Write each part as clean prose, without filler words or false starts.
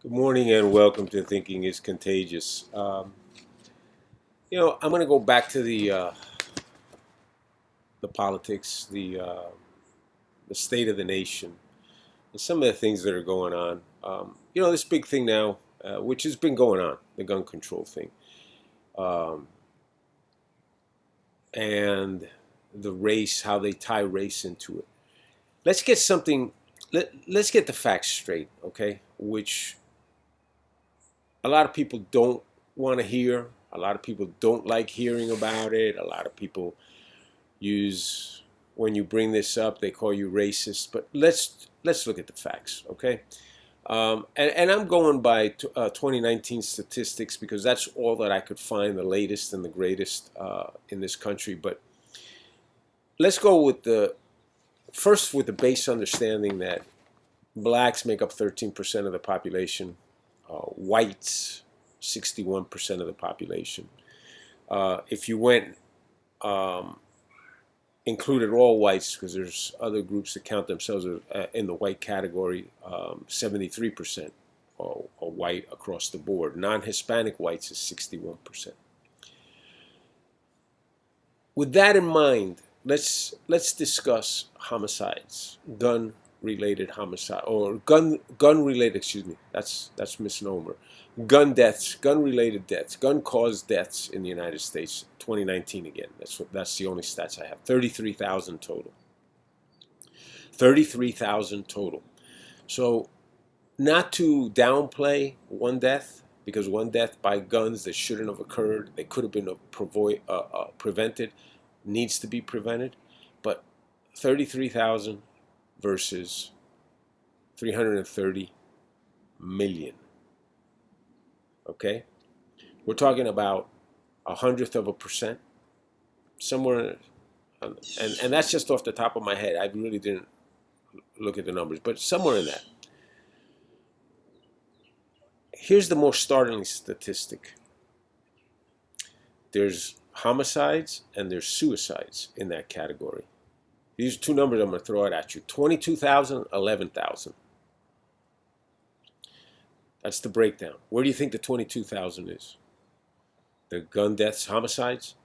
Good morning and welcome to Thinking is Contagious. I'm going to go back to the politics, the state of the nation, and some of the things that are going on. This big thing now, which has been going on, the gun control thing, um, and the race, how they tie race into it. Let's get something. Let's get the facts straight, okay? Which a lot of people don't want to hear. A lot of people don't like hearing about it. A lot of people use when you bring this up, they call you racist. But let's look at the facts, okay? And I'm going by 2019 statistics because that's all that I could find, the latest and the greatest in this country. But let's go with the base understanding that blacks make up 13% of the population, whites 61% of the population. If you went included all whites, because there's other groups that count themselves in the white category, 73% are white across the board. Non-Hispanic whites is 61%. With that in mind, let's discuss homicides, gun-related homicide, or gun-related. Excuse me, that's misnomer. Gun-related deaths, gun-caused deaths in the United States. 2019 again. That's the only stats I have. 33,000 total. 33,000 total. So, not to downplay one death, because one death by guns that shouldn't have occurred, they could have been prevented, needs to be prevented. But 33,000 versus 330 million. Okay? We're talking about 100th of a %, somewhere, and that's just off the top of my head. I really didn't look at the numbers, but somewhere in that. Here's the more startling statistic. There's homicides and there's suicides in that category. These two numbers I'm going to throw it at you. 22,000, 11,000. That's the breakdown. Where do you think the 22,000 is? The gun deaths, homicides?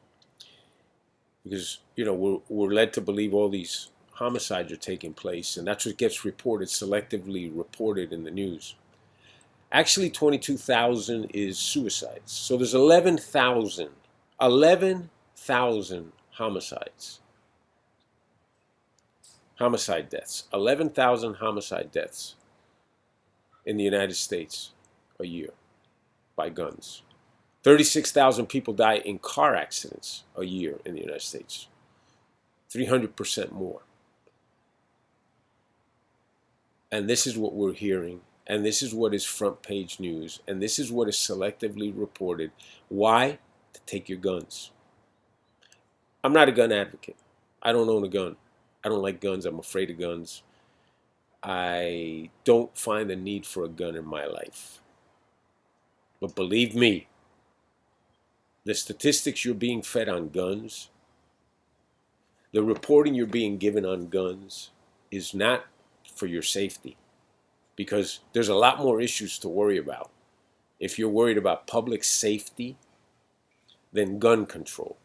Because, we're led to believe all these homicides are taking place, and that's what gets reported, selectively reported in the news. Actually, 22,000 is suicides. So there's 11,000 homicides. Homicide deaths. 11,000 homicide deaths in the United States a year by guns. 36,000 people die in car accidents a year in the United States. 300% more. And this is what we're hearing. And this is what is front page news. And this is what is selectively reported. Why? To take your guns. I'm not a gun advocate. I don't own a gun. I don't like guns. I'm afraid of guns. I don't find the need for a gun in my life. But believe me, the statistics you're being fed on guns, the reporting you're being given on guns is not for your safety. Because there's a lot more issues to worry about if you're worried about public safety than gun control.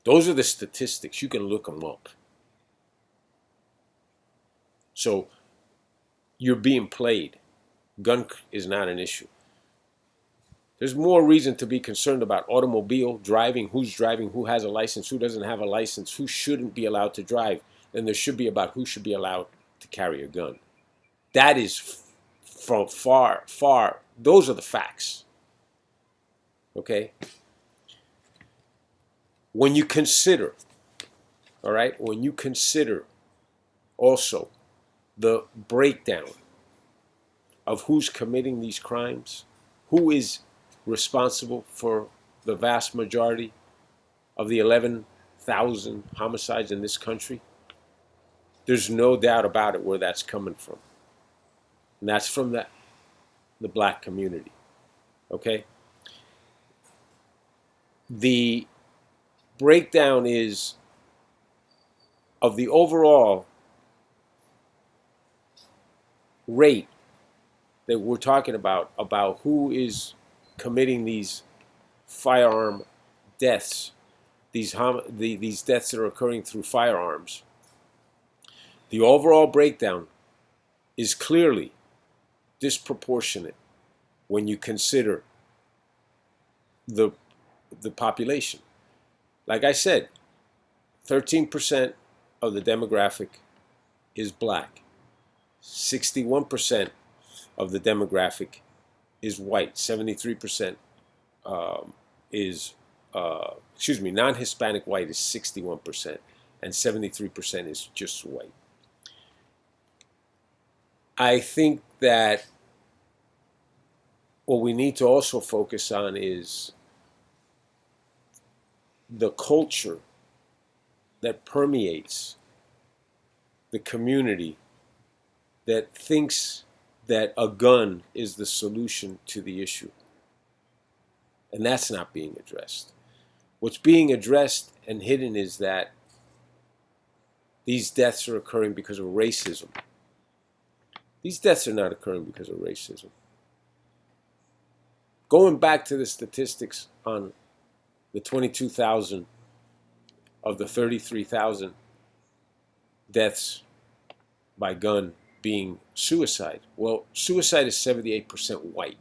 Those are the statistics. You can look them up. So you're being played. Gun is not an issue. There's more reason to be concerned about automobile driving, who's driving, who has a license, who doesn't have a license, who shouldn't be allowed to drive, than there should be about who should be allowed to carry a gun. That is from far, those are the facts. Okay? When you consider, all right, when you consider also the breakdown of who's committing these crimes, who is responsible for the vast majority of the 11,000 homicides in this country, there's no doubt about it where that's coming from. And that's from the black community. Okay? The breakdown is of the overall rate that we're talking about who is committing these firearm deaths, these deaths that are occurring through firearms, the overall breakdown is clearly disproportionate when you consider the the population. Like I said, 13% of the demographic is black. 61% of the demographic is white. 73% is, non-Hispanic white is 61%, and 73% is just white. I think that what we need to also focus on is the culture that permeates the community that thinks that a gun is the solution to the issue. And that's not being addressed. What's being addressed and hidden is that these deaths are occurring because of racism. These deaths are not occurring because of racism. Going back to the statistics on the 22,000 of the 33,000 deaths by gun being suicide. Well, suicide is 78% white.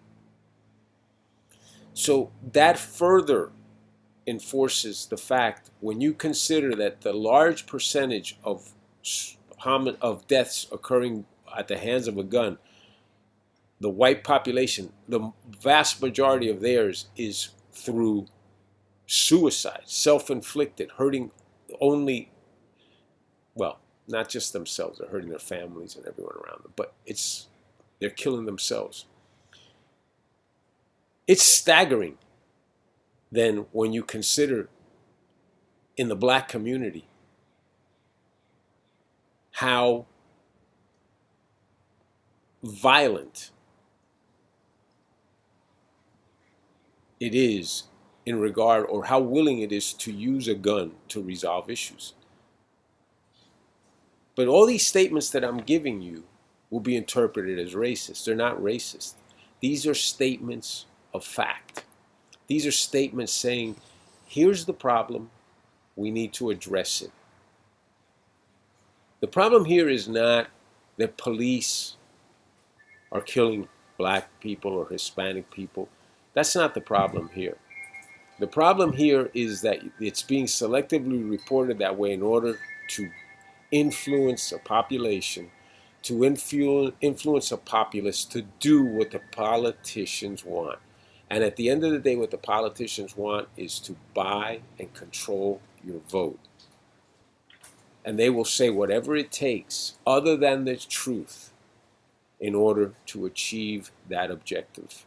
So that further enforces the fact, when you consider that the large percentage of deaths occurring at the hands of a gun, the white population, the vast majority of theirs is through suicide, self-inflicted, hurting only, well, not just themselves, they're hurting their families and everyone around them, but they're killing themselves. It's staggering then when you consider in the black community how violent it is in regard, or how willing it is to use a gun to resolve issues. But all these statements that I'm giving you will be interpreted as racist. They're not racist. These are statements of fact. These are statements saying, here's the problem, we need to address it. The problem here is not that police are killing black people or Hispanic people. That's not the problem here. The problem here is that it's being selectively reported that way in order to influence a population, to influence a populace to do what the politicians want. And at the end of the day, what the politicians want is to buy and control your vote. And they will say whatever it takes other than the truth in order to achieve that objective.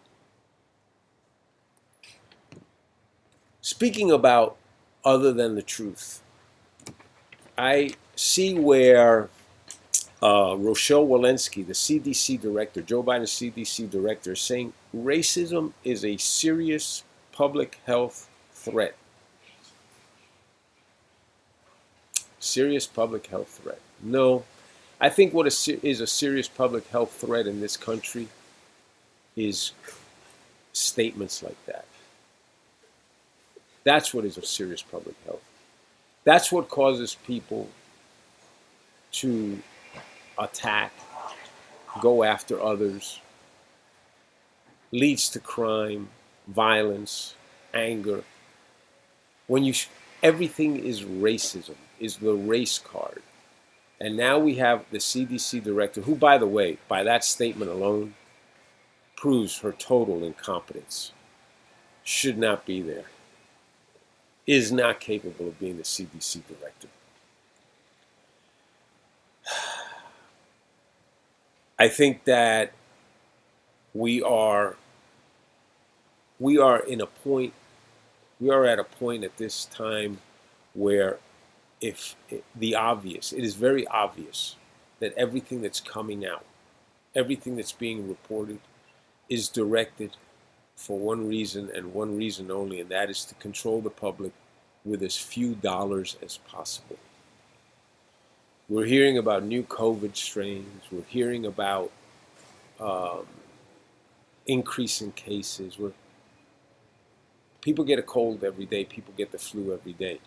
Speaking about other than the truth, I see where Rochelle Walensky, the CDC director, Joe Biden's CDC director, is saying racism is a serious public health threat. Serious public health threat. No, I think what is a serious public health threat in this country is statements like that. That's what is a serious public health. That's what causes people to attack, go after others, leads to crime, violence, anger. When everything is racism, is the race card. And now we have the CDC director, who, by the way, by that statement alone, proves her total incompetence. Should not be there. Is not capable of being the CDC director. I think that we are at a point at this time where it is very obvious that everything that's coming out, everything that's being reported is directed for one reason and one reason only, and that is to control the public with as few dollars as possible. We're hearing about new COVID strains. We're hearing about increase in cases. People get a cold every day. People get the flu every day.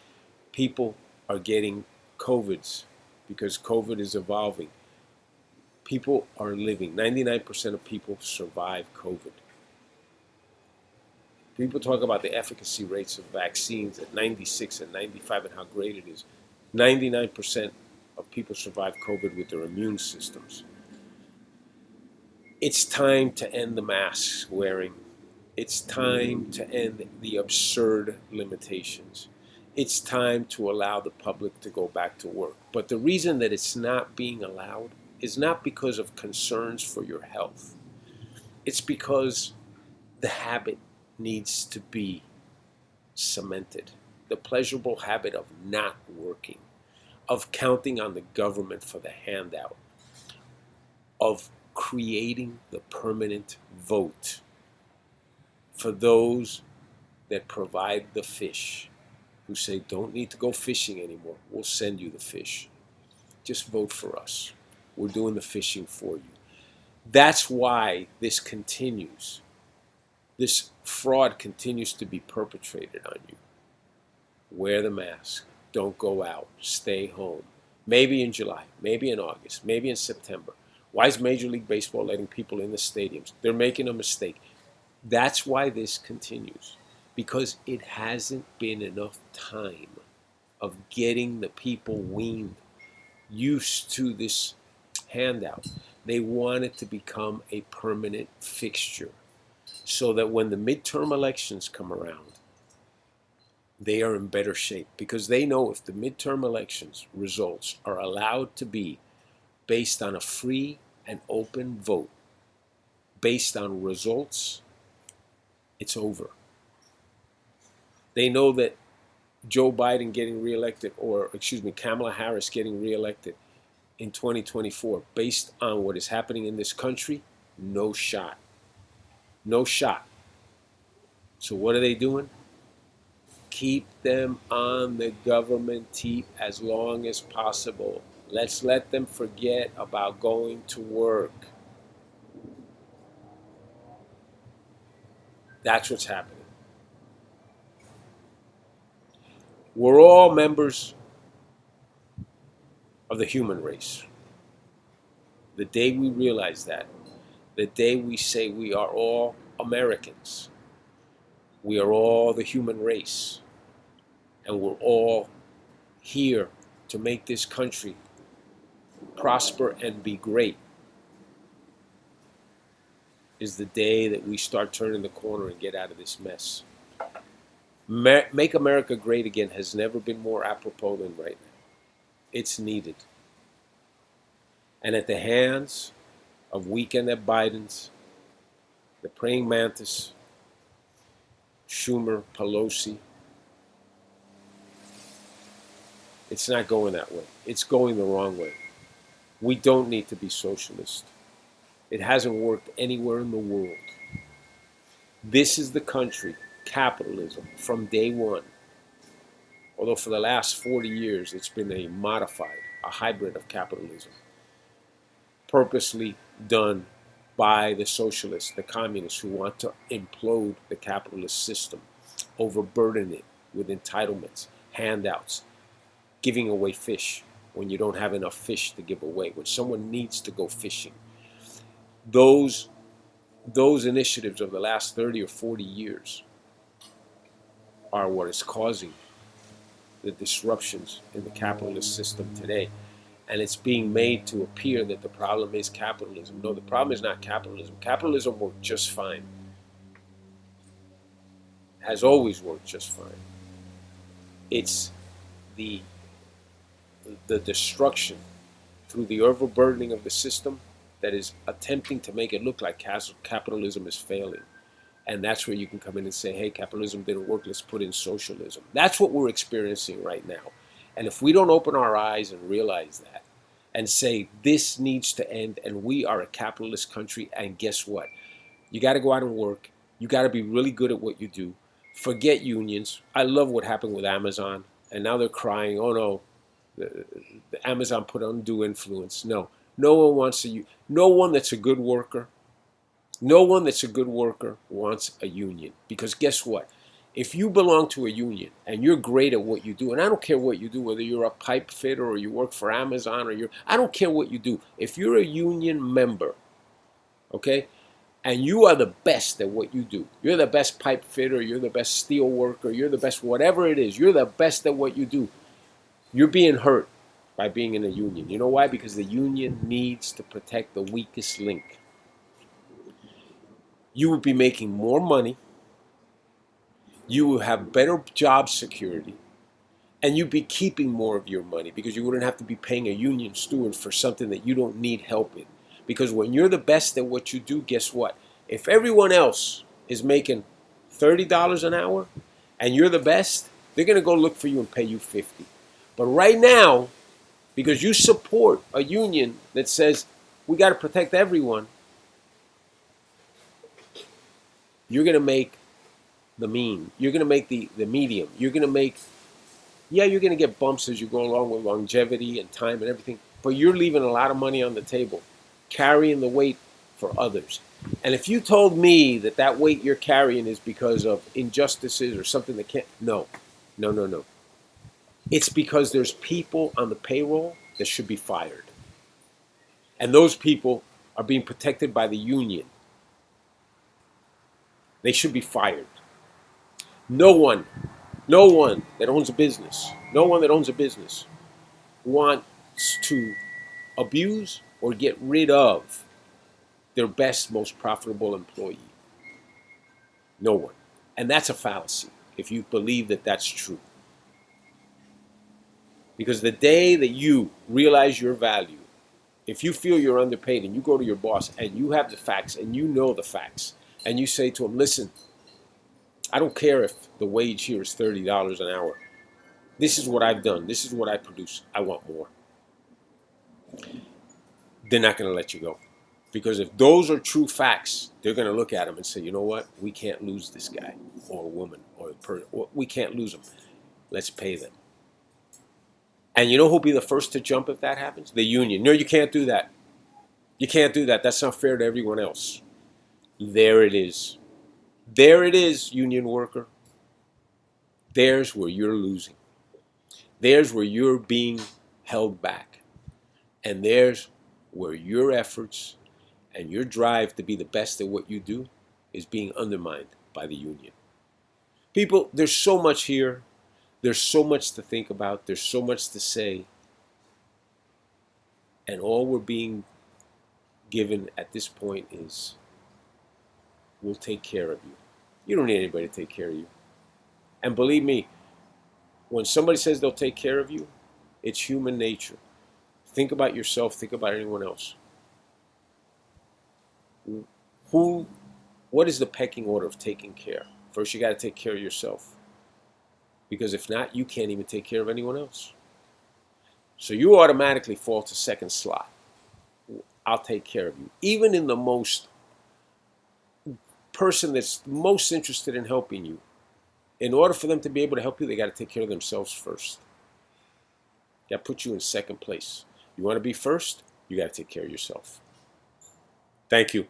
People are getting COVIDs because COVID is evolving. People are living. 99% of people survive COVID. People talk about the efficacy rates of vaccines at 96 and 95 and how great it is. 99% of people survive COVID with their immune systems. It's time to end the mask wearing. It's time to end the absurd limitations. It's time to allow the public to go back to work. But the reason that it's not being allowed is not because of concerns for your health. It's because the habit needs to be cemented. The pleasurable habit of not working, of counting on the government for the handout, of creating the permanent vote for those that provide the fish, who say, don't need to go fishing anymore. We'll send you the fish. Just vote for us. We're doing the fishing for you. That's why this continues. This fraud continues to be perpetrated on you. Wear the mask. Don't go out. Stay home. Maybe in July, maybe in August, maybe in September. Why is Major League Baseball letting people in the stadiums? They're making a mistake. That's why this continues, because it hasn't been enough time of getting the people weaned, used to this handout. They want it to become a permanent fixture so that when the midterm elections come around, they are in better shape, because they know if the midterm elections results are allowed to be based on a free and open vote, based on results, it's over. They know that Joe Biden getting reelected, or Kamala Harris getting reelected in 2024, based on what is happening in this country, no shot. No shot. So what are they doing? Keep them on the government tee as long as possible. Let's let them forget about going to work. That's what's happening. We're all members of the human race. The day we realize that, the day we say we are all Americans, we are all the human race, and we're all here to make this country prosper and be great, is the day that we start turning the corner and get out of this mess. Make America Great Again has never been more apropos than right now. It's needed. And at the hands of weekend at Biden's, the praying mantis, Schumer, Pelosi, it's not going that way. It's going the wrong way. We don't need to be socialist. It hasn't worked anywhere in the world. This is the country, capitalism, from day one. Although for the last 40 years, it's been a modified, a hybrid of capitalism, purposely done by the socialists, the communists, who want to implode the capitalist system, overburden it with entitlements, handouts, giving away fish when you don't have enough fish to give away, when someone needs to go fishing. Those initiatives of the last 30 or 40 years are what is causing the disruptions in the capitalist system today. And it's being made to appear that the problem is capitalism. No, the problem is not capitalism. Capitalism worked just fine. Has always worked just fine. It's the destruction through the overburdening of the system that is attempting to make it look like capitalism is failing. And that's where you can come in and say, hey, capitalism didn't work, let's put in socialism. That's what we're experiencing right now. And if we don't open our eyes and realize that and say this needs to end and we are a capitalist country, and guess what? You got to go out and work. You got to be really good at what you do. Forget unions. I love what happened with Amazon. And now they're crying, oh no, the Amazon put undue influence. No one wants to. No one that's a good worker No one that's a good worker wants a union, because guess what? If you belong to a union and you're great at what you do, and I don't care what you do, whether you're a pipe fitter or you work for Amazon I don't care what you do. If you're a union member, okay, and you are the best at what you do, you're the best pipe fitter, you're the best steel worker, you're the best whatever it is, you're the best at what you do, you're being hurt by being in a union. You know why? Because the union needs to protect the weakest link. You would be making more money, you will have better job security, and you'd be keeping more of your money because you wouldn't have to be paying a union steward for something that you don't need help in. Because when you're the best at what you do, guess what? If everyone else is making $30 an hour and you're the best, they're going to go look for you and pay you 50. But right now, because you support a union that says we got to protect everyone, you're going to make the mean. You're going to make the medium. You're going to make, yeah, you're going to get bumps as you go along with longevity and time and everything, but you're leaving a lot of money on the table, carrying the weight for others. And if you told me that that weight you're carrying is because of injustices or something that can't, no, no, no, no. It's because there's people on the payroll that should be fired. And those people are being protected by the union. They should be fired. No one that owns a business, no one that owns a business wants to abuse or get rid of their best, most profitable employee. No one. And that's a fallacy if you believe that that's true. Because the day that you realize your value, if you feel you're underpaid and you go to your boss and you have the facts and you know the facts and you say to him, listen, I don't care if the wage here is $30 an hour. This is what I've done. This is what I produce. I want more. They're not going to let you go. Because if those are true facts, they're going to look at them and say, you know what? We can't lose this guy or woman or we can't lose them. Let's pay them. And you know who'll be the first to jump if that happens? The union. No, you can't do that. You can't do that. That's not fair to everyone else. There it is. There it is, union worker. There's where you're losing. There's where you're being held back. And there's where your efforts and your drive to be the best at what you do is being undermined by the union. People, there's so much here. There's so much to think about. There's so much to say. And all we're being given at this point is, we'll take care of you. You don't need anybody to take care of you. And believe me, when somebody says they'll take care of you, it's human nature. Think about yourself. Think about anyone else. What is the pecking order of taking care? First, you got to take care of yourself. Because if not, you can't even take care of anyone else. So you automatically fall to second slot. I'll take care of you. Even in the most person that's most interested in helping you, in order for them to be able to help you, they got to take care of themselves first. That puts you in second place. You want to be first? You got to take care of yourself. Thank you.